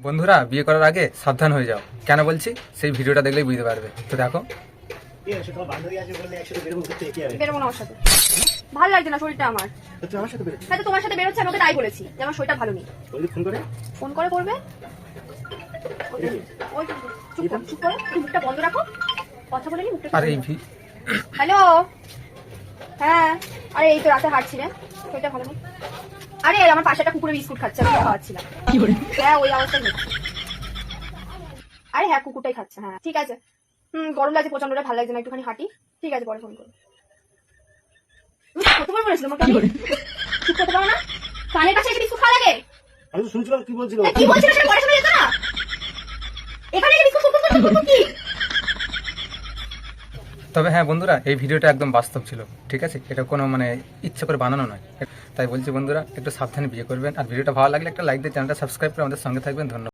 বন্ধুরা বিয়ে করার আগে সাবধান হয়ে যাও। কেন বলছি সেই ভিডিওটা দেখলেই বুঝতে পারবে। তো দেখো। বেরোবো না ওর সাথে, ভালো লাগছে না শরীরটা আমার। হয়তো তোমার সাথে বেরোচ্ছে, আমি ওকে তাই বলেছি যে আমার শরীরটা ভালো নেই। ফোন করে করবে। ওই চুপ করে তুমি মুখটা বন্ধ রাখো, কথা বলে নি মুখটা। আর এই হ্যালো, হ্যাঁ, আরে এই তো রাতে হাঁটছি রে, শরীরটা ভালো নেই। আরে আমার পাশে একটা কুকুরের বিস্কুট খাচ্ছে, আমি খাওয়াচ্ছিলাম। হ্যাঁ ওই অবস্থায় হচ্ছে। আরে হ্যাঁ কুকুরটাই খাচ্ছে। হ্যাঁ ঠিক আছে। গরম লাগছে প্রচন্ড, ভালো লাগছে না, একটুখানি হাঁটি। ঠিক আছে পরে ফোন করবো। কতবার বলেছিলাম আমাকে চুপ করতে পারো না? কানের কাছে এসে বিস্কুট খাওয়া লাগে? আমি তো শুনছিলাম কি বলছিল। কি বলছিল সেটা পরে শোনা যেত না? এখানে এসে বিস্কুট কি? তবে হ্যাঁ বন্ধুরা, এই ভিডিওটা একদম বাস্তব ছিল, ঠিক আছে? এটা কোনো ইচ্ছা করে বানানো নয়। তাই বলছি বন্ধুরা, একটু সাবধানে বিয়ে করবেন। আর ভিডিওটা ভালো লাগলে একটা লাইক দিয়ে চ্যানেলটা সাবস্ক্রাইব করে আমাদের সঙ্গে থাকবেন। ধন্যবাদ।